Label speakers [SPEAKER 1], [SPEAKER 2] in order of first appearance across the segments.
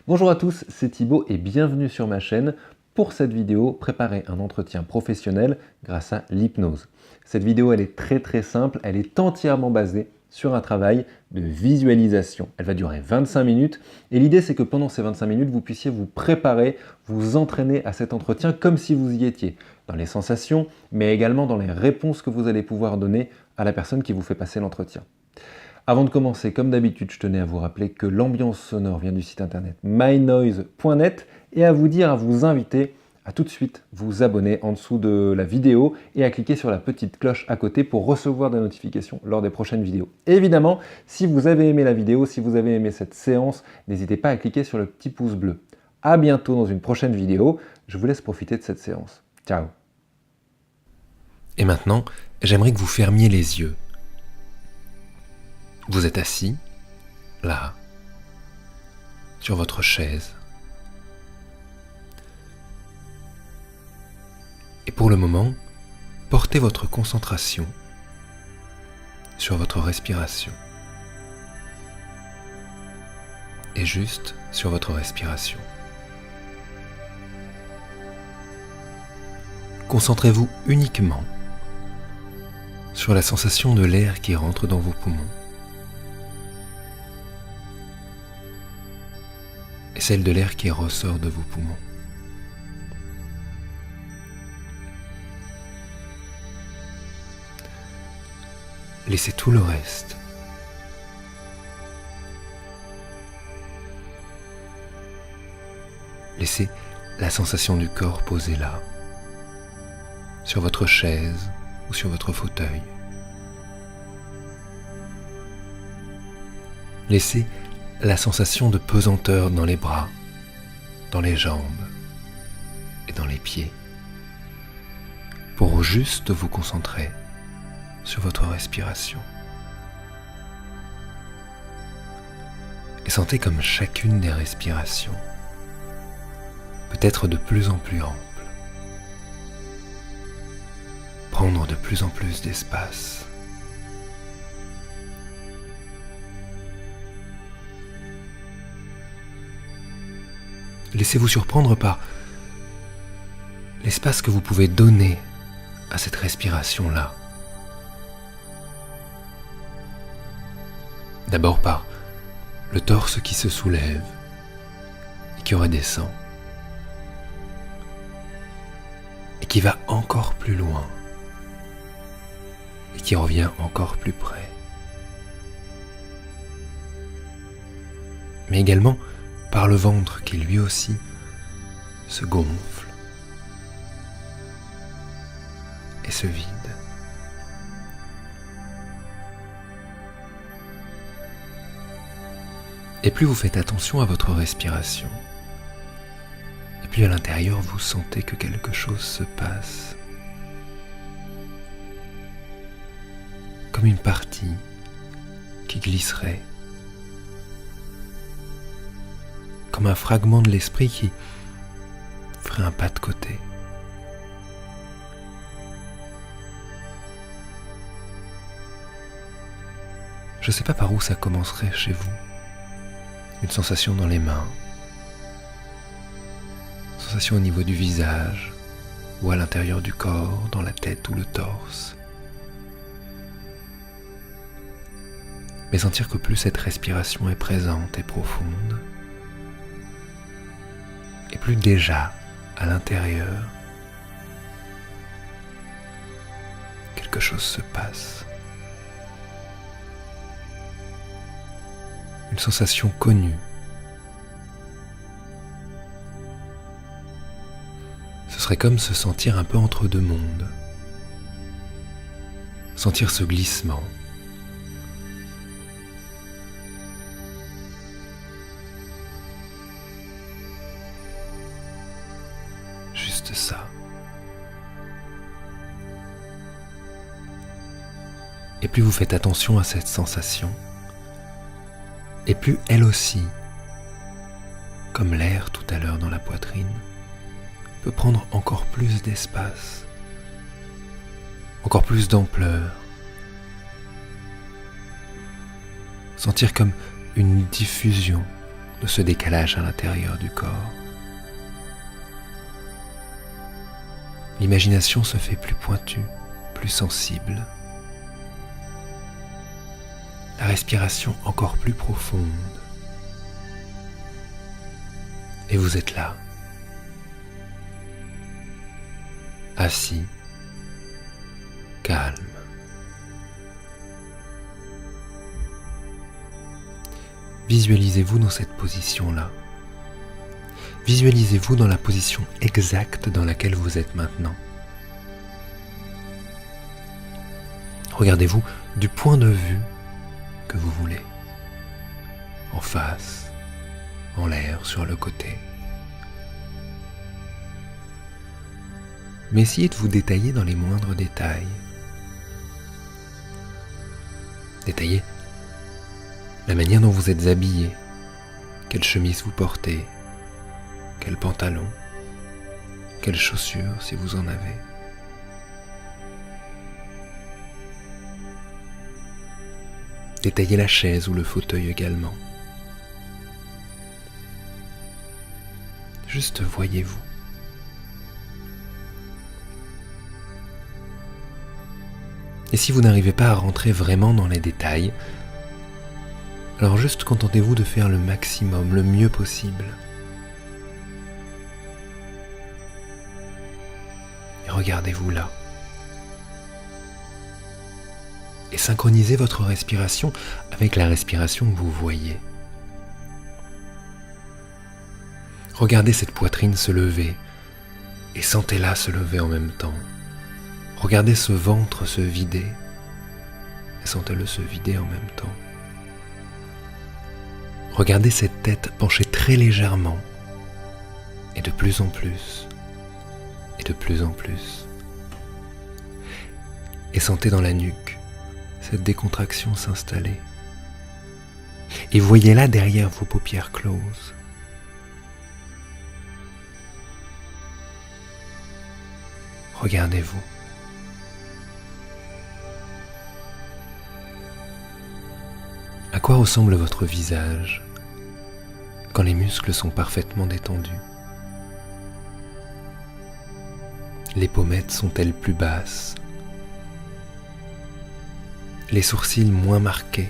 [SPEAKER 1] Bonjour à tous, c'est Thibaut et bienvenue sur ma chaîne. Pour cette vidéo, préparer un entretien professionnel grâce à l'hypnose. Cette vidéo, elle est très simple, elle est entièrement basée sur un travail de visualisation. Elle va durer 25 minutes et l'idée c'est que pendant ces 25 minutes, vous puissiez vous préparer, vous entraîner à cet entretien comme si vous y étiez, dans les sensations, mais également dans les réponses que vous allez pouvoir donner à la personne qui vous fait passer l'entretien. Avant de commencer, comme d'habitude, je tenais à vous rappeler que l'ambiance sonore vient du site internet mynoise.net et à vous inviter à tout de suite vous abonner en dessous de la vidéo et à cliquer sur la petite cloche à côté pour recevoir des notifications lors des prochaines vidéos. Et évidemment, si vous avez aimé la vidéo, si vous avez aimé cette séance, n'hésitez pas à cliquer sur le petit pouce bleu. À bientôt dans une prochaine vidéo. Je vous laisse profiter de cette séance. Ciao.
[SPEAKER 2] Et maintenant, j'aimerais que vous fermiez les yeux. Vous êtes assis, là, sur votre chaise. Et pour le moment, portez votre concentration sur votre respiration. Et juste sur votre respiration. Concentrez-vous uniquement sur la sensation de l'air qui rentre dans vos poumons. Et celle de l'air qui ressort de vos poumons. Laissez tout le reste. Laissez la sensation du corps posée là, sur votre chaise ou sur votre fauteuil. Laissez la sensation de pesanteur dans les bras, dans les jambes et dans les pieds, pour juste vous concentrer sur votre respiration. Et sentez comme chacune des respirations peut être de plus en plus ample, prendre de plus en plus d'espace. Laissez-vous surprendre par l'espace que vous pouvez donner à cette respiration-là. D'abord par le torse qui se soulève et qui redescend et qui va encore plus loin et qui revient encore plus près. Mais également par le ventre qui lui aussi se gonfle et se vide. Et plus vous faites attention à votre respiration, et plus à l'intérieur vous sentez que quelque chose se passe. Comme une partie qui glisserait. Comme un fragment de l'esprit qui ferait un pas de côté. Je ne sais pas par où ça commencerait chez vous. Une sensation dans les mains, une sensation au niveau du visage ou à l'intérieur du corps, dans la tête ou le torse. Mais sentir que plus cette respiration est présente et profonde, et plus déjà à l'intérieur, quelque chose se passe. Une sensation connue. Ce serait comme se sentir un peu entre deux mondes. Sentir ce glissement. Juste ça. Et plus vous faites attention à cette sensation, et plus elle aussi, comme l'air tout à l'heure dans la poitrine, peut prendre encore plus d'espace, encore plus d'ampleur. Sentir comme une diffusion de ce décalage à l'intérieur du corps. L'imagination se fait plus pointue, plus sensible. La respiration encore plus profonde. Et vous êtes là, assis, calme. Visualisez-vous dans cette position-là. Visualisez-vous dans la position exacte dans laquelle vous êtes maintenant. Regardez-vous du point de vue que vous voulez. En face, en l'air, sur le côté. Mais essayez de vous détailler dans les moindres détails. Détaillez la manière dont vous êtes habillé, quelle chemise vous portez, quel pantalon, quelles chaussures si vous en avez. Détaillez la chaise ou le fauteuil également. Juste voyez-vous. Et si vous n'arrivez pas à rentrer vraiment dans les détails, alors juste contentez-vous de faire le maximum, le mieux possible. Et regardez-vous là. Et synchronisez votre respiration avec la respiration que vous voyez. Regardez cette poitrine se lever et sentez-la se lever en même temps. Regardez ce ventre se vider et sentez-le se vider en même temps. Regardez cette tête pencher très légèrement et de plus en plus et de plus en plus. Et sentez dans la nuque cette décontraction s'installer. Et voyez-la derrière vos paupières closes. Regardez-vous. À quoi ressemble votre visage quand les muscles sont parfaitement détendus? Les pommettes sont-elles plus basses? Les sourcils moins marqués?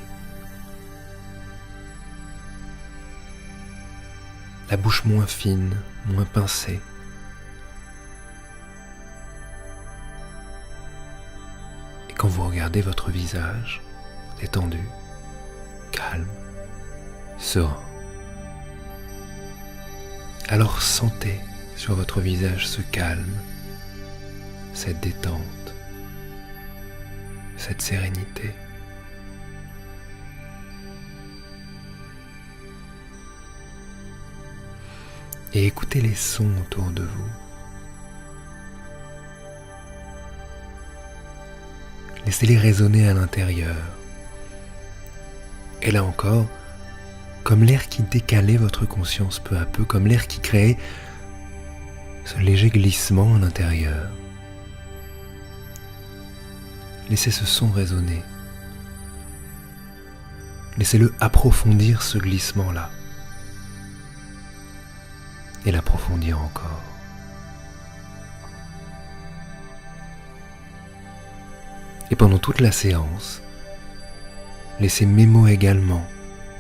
[SPEAKER 2] La bouche moins fine, moins pincée? Et quand vous regardez votre visage détendu, calme, serein, alors sentez sur votre visage ce calme, cette détente, cette sérénité. Et écoutez les sons autour de vous. Laissez-les résonner à l'intérieur. Et là encore, comme l'air qui décalait votre conscience peu à peu, comme l'air qui créait ce léger glissement à l'intérieur. Laissez ce son résonner. Laissez-le approfondir ce glissement-là. Et l'approfondir encore. Et pendant toute la séance, laissez mes mots également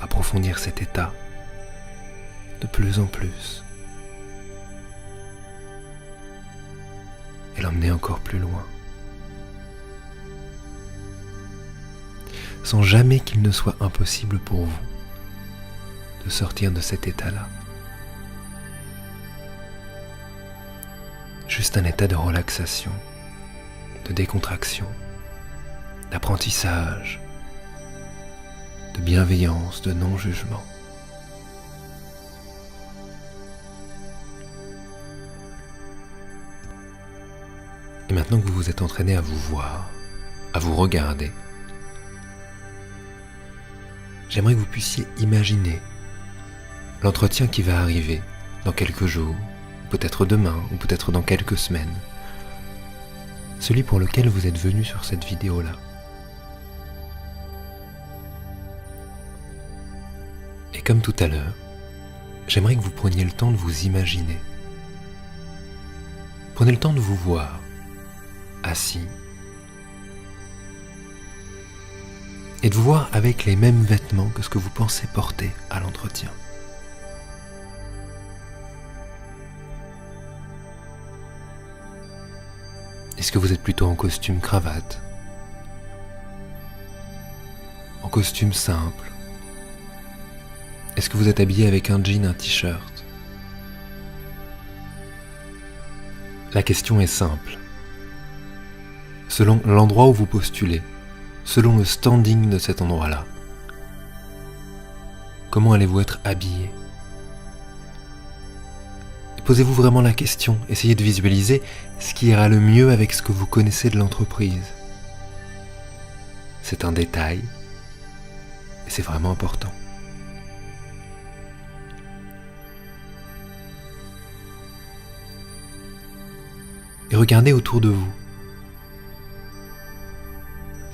[SPEAKER 2] approfondir cet état de plus en plus et l'emmener encore plus loin, sans jamais qu'il ne soit impossible pour vous de sortir de cet état-là. Juste un état de relaxation, de décontraction, d'apprentissage, de bienveillance, de non-jugement. Et maintenant que vous vous êtes entraîné à vous voir, à vous regarder, j'aimerais que vous puissiez imaginer l'entretien qui va arriver dans quelques jours, peut-être demain ou peut-être dans quelques semaines, celui pour lequel vous êtes venu sur cette vidéo-là. Et comme tout à l'heure, j'aimerais que vous preniez le temps de vous imaginer. Prenez le temps de vous voir assis et de vous voir avec les mêmes vêtements que ce que vous pensez porter à l'entretien. Est-ce que vous êtes plutôt en costume cravate, en costume simple? Est-ce que vous êtes habillé avec un jean, un t-shirt? La question est simple. Selon l'endroit où vous postulez, selon le standing de cet endroit-là, comment allez-vous être habillé? Posez-vous vraiment la question, essayez de visualiser ce qui ira le mieux avec ce que vous connaissez de l'entreprise. C'est un détail, et c'est vraiment important. Et regardez autour de vous.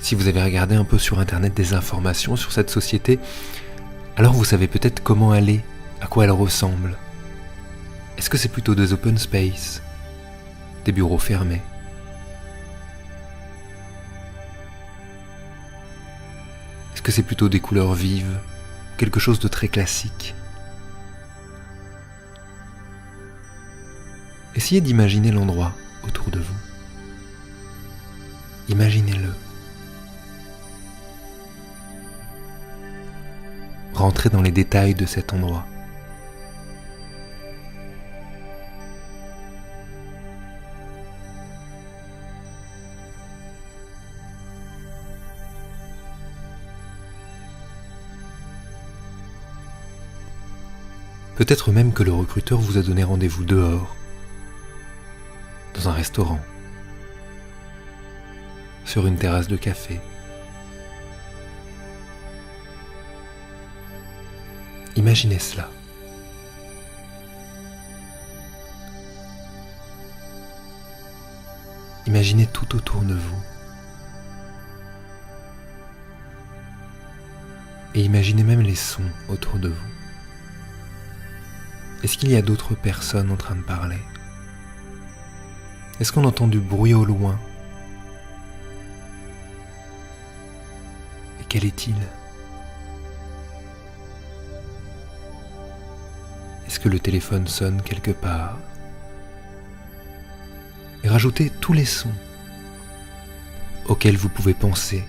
[SPEAKER 2] Si vous avez regardé un peu sur Internet des informations sur cette société, alors vous savez peut-être comment elle est, à quoi elle ressemble. Est-ce que c'est plutôt des open space, des bureaux fermés? Est-ce que c'est plutôt des couleurs vives, quelque chose de très classique? Essayez d'imaginer l'endroit autour de vous. Imaginez-le. Rentrez dans les détails de cet endroit. Peut-être même que le recruteur vous a donné rendez-vous dehors, dans un restaurant, sur une terrasse de café. Imaginez cela. Imaginez tout autour de vous. Et imaginez même les sons autour de vous. Est-ce qu'il y a d'autres personnes en train de parler? Est-ce qu'on entend du bruit au loin? Et quel est-il? Est-ce que le téléphone sonne quelque part? Et rajoutez tous les sons auxquels vous pouvez penser,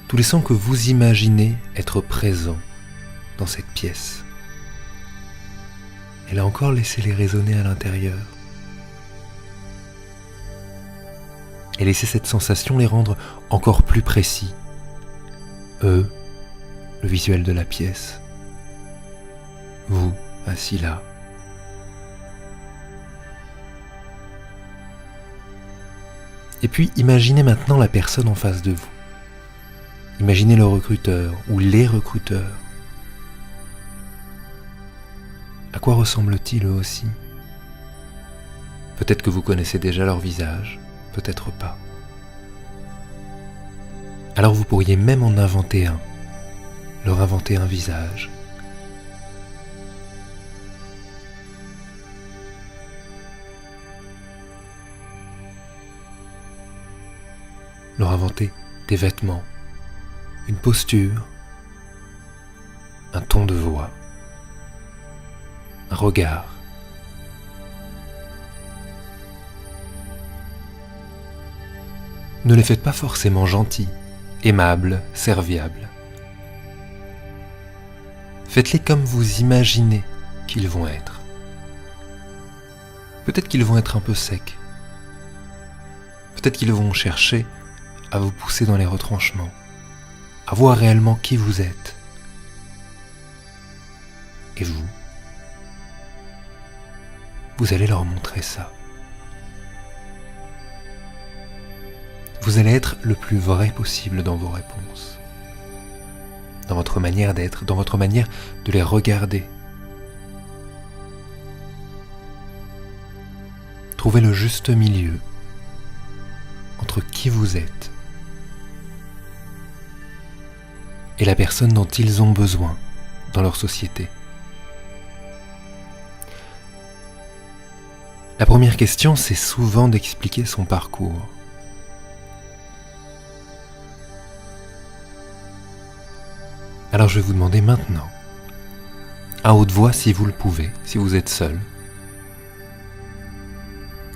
[SPEAKER 2] tous les sons que vous imaginez être présents dans cette pièce. Et là encore, laissez-les résonner à l'intérieur. Et laissez cette sensation les rendre encore plus précis. Eux, le visuel de la pièce. Vous, assis là. Et puis, imaginez maintenant la personne en face de vous. Imaginez le recruteur ou les recruteurs. À quoi ressemblent-ils eux aussi? Peut-être que vous connaissez déjà leur visage, peut-être pas. Alors vous pourriez même en inventer un, leur inventer un visage. Leur inventer des vêtements, une posture, un ton de voix, un regard. Ne les faites pas forcément gentils, aimables, serviables. Faites-les comme vous imaginez qu'ils vont être. Peut-être qu'ils vont être un peu secs. Peut-être qu'ils vont chercher à vous pousser dans les retranchements, à voir réellement qui vous êtes. Et vous allez leur montrer ça. Vous allez être le plus vrai possible dans vos réponses, dans votre manière d'être, dans votre manière de les regarder. Trouvez le juste milieu entre qui vous êtes et la personne dont ils ont besoin dans leur société. La première question, c'est souvent d'expliquer son parcours. Alors je vais vous demander maintenant, à haute voix si vous le pouvez, si vous êtes seul,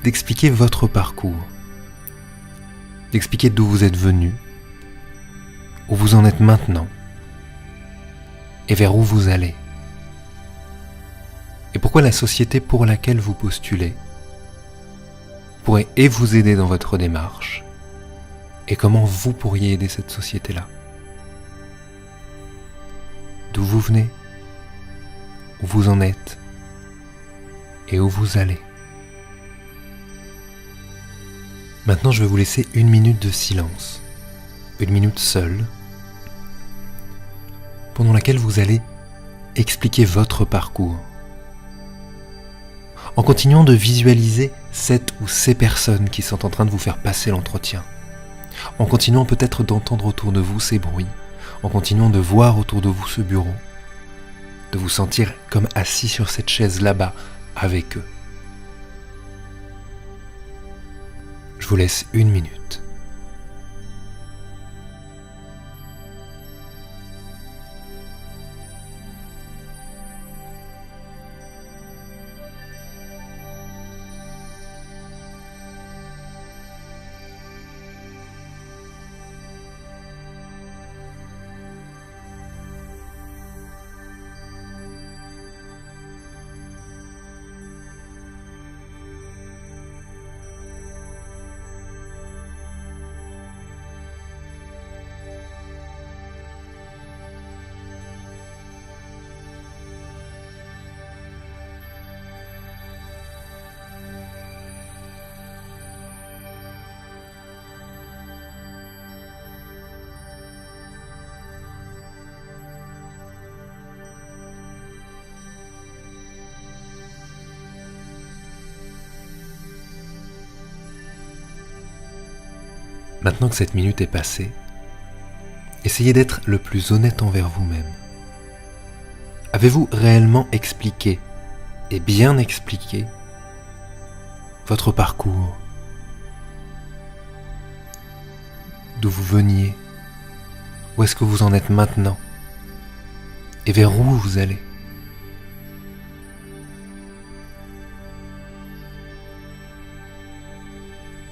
[SPEAKER 2] d'expliquer votre parcours, d'expliquer d'où vous êtes venu, où vous en êtes maintenant, et vers où vous allez. Et pourquoi la société pour laquelle vous postulez pourrait et vous aider dans votre démarche, et comment vous pourriez aider cette société-là. D'où vous venez, où vous en êtes, et où vous allez. Maintenant, je vais vous laisser 1 minute de silence, 1 minute seule, pendant laquelle vous allez expliquer votre parcours, en continuant de visualiser cette ou ces personnes qui sont en train de vous faire passer l'entretien, en continuant peut-être d'entendre autour de vous ces bruits, en continuant de voir autour de vous ce bureau, de vous sentir comme assis sur cette chaise là-bas avec eux. Je vous laisse 1 minute. Maintenant que cette minute est passée, essayez d'être le plus honnête envers vous-même. Avez-vous réellement expliqué, et bien expliqué, votre parcours? D'où vous veniez? Où est-ce que vous en êtes maintenant? Et vers où vous allez?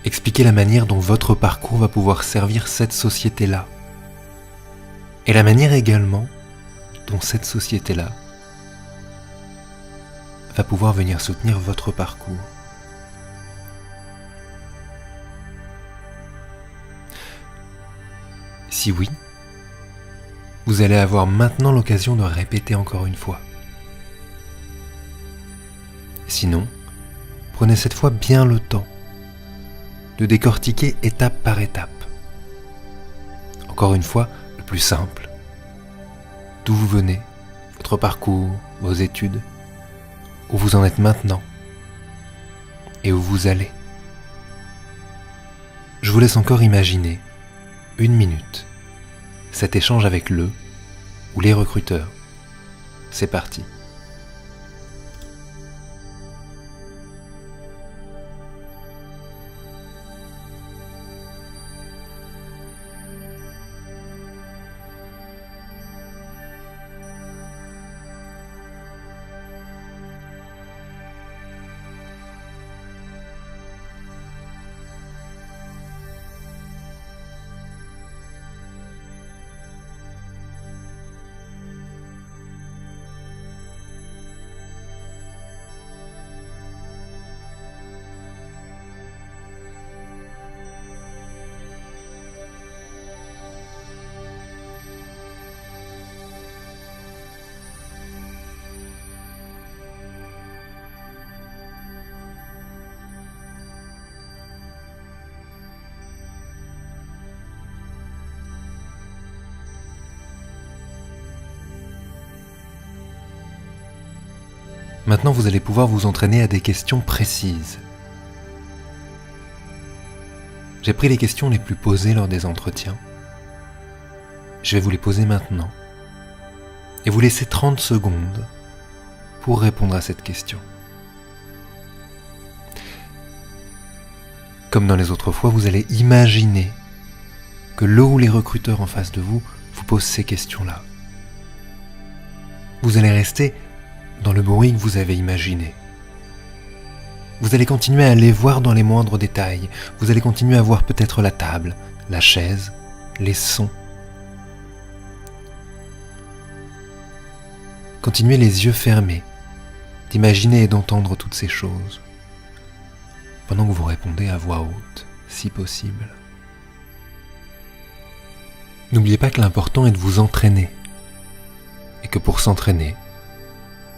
[SPEAKER 2] Expliquez la manière dont votre parcours va pouvoir servir cette société-là. Et la manière également dont cette société-là va pouvoir venir soutenir votre parcours. Si oui, vous allez avoir maintenant l'occasion de répéter encore une fois. Sinon, prenez cette fois bien le temps de décortiquer étape par étape. Encore une fois, le plus simple. D'où vous venez, votre parcours, vos études, où vous en êtes maintenant et où vous allez. Je vous laisse encore imaginer 1 minute cet échange avec le ou les recruteurs. C'est parti. Maintenant, vous allez pouvoir vous entraîner à des questions précises. J'ai pris les questions les plus posées lors des entretiens. Je vais vous les poser maintenant et vous laisser 30 secondes pour répondre à cette question. comme dans les autres fois, vous allez imaginer que le ou les recruteurs en face de vous vous posent ces questions-là. Vous allez rester dans le bruit que vous avez imaginé. Vous allez continuer à les voir dans les moindres détails. Vous allez continuer à voir peut-être la table, la chaise, les sons. Continuez les yeux fermés, d'imaginer et d'entendre toutes ces choses, pendant que vous répondez à voix haute, si possible. N'oubliez pas que l'important est de vous entraîner, et que pour s'entraîner,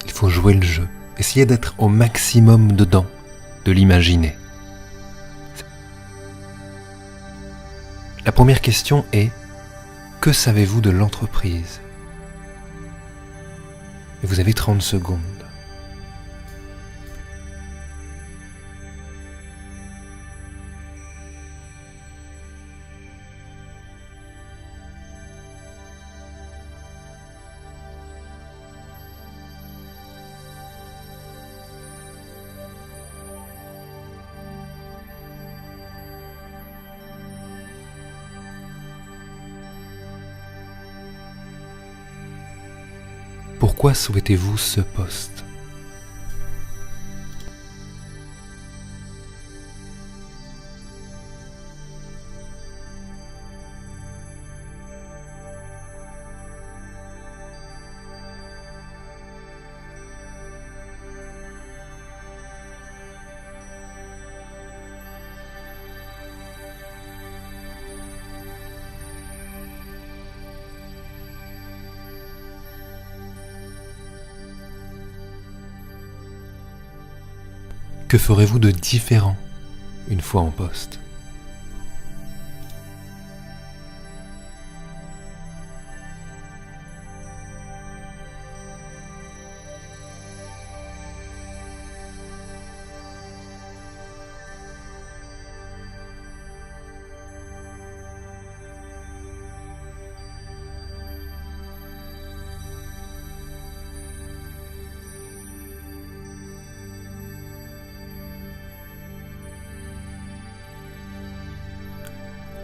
[SPEAKER 2] il faut jouer le jeu, essayer d'être au maximum dedans, de l'imaginer. La première question est: que savez-vous de l'entreprise ? Et vous avez 30 secondes. Pourquoi souhaitez-vous ce poste ? Que ferez-vous de différent une fois en poste ?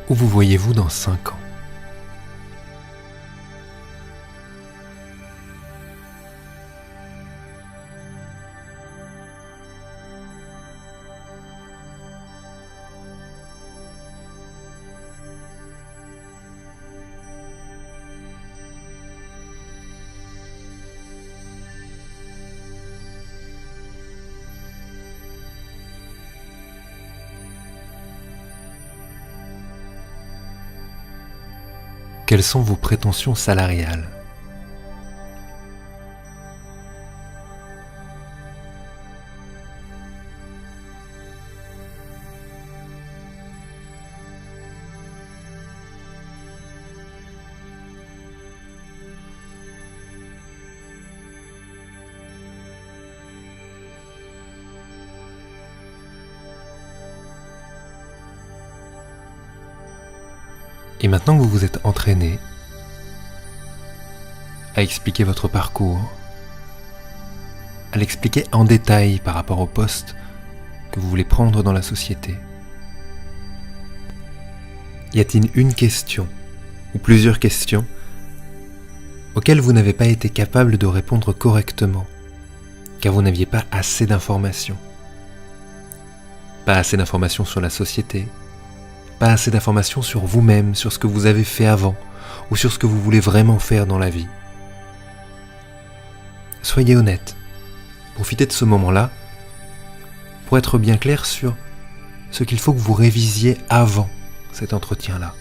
[SPEAKER 2] Où vous voyez-vous dans 5 ans ? Quelles sont vos prétentions salariales ? Et maintenant que vous vous êtes entraîné à expliquer votre parcours, à l'expliquer en détail par rapport au poste que vous voulez prendre dans la société, y a-t-il une question ou plusieurs questions auxquelles vous n'avez pas été capable de répondre correctement, car vous n'aviez pas assez d'informations ? Pas assez d'informations sur la société, pas assez d'informations sur vous-même, sur ce que vous avez fait avant, ou sur ce que vous voulez vraiment faire dans la vie. Soyez honnête. Profitez de ce moment-là pour être bien clair sur ce qu'il faut que vous révisiez avant cet entretien-là.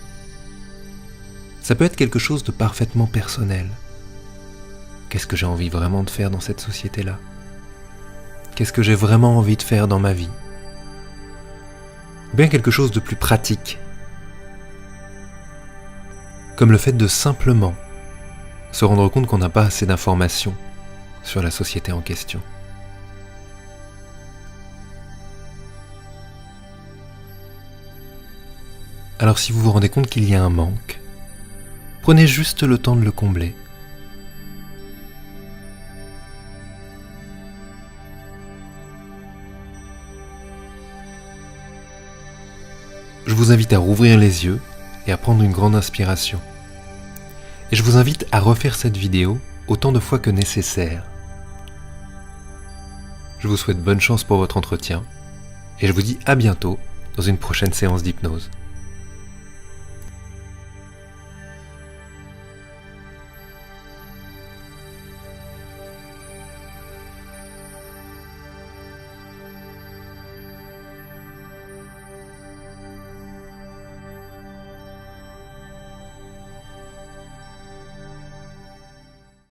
[SPEAKER 2] Ça peut être quelque chose de parfaitement personnel. Qu'est-ce que j'ai envie vraiment de faire dans cette société-là ? Qu'est-ce que j'ai vraiment envie de faire dans ma vie ? Ou bien quelque chose de plus pratique, comme le fait de simplement se rendre compte qu'on n'a pas assez d'informations sur la société en question. Alors si vous vous rendez compte qu'il y a un manque, prenez juste le temps de le combler. je vous invite à rouvrir les yeux et à prendre une grande inspiration. Et je vous invite à refaire cette vidéo autant de fois que nécessaire. Je vous souhaite bonne chance pour votre entretien et je vous dis à bientôt dans une prochaine séance d'hypnose.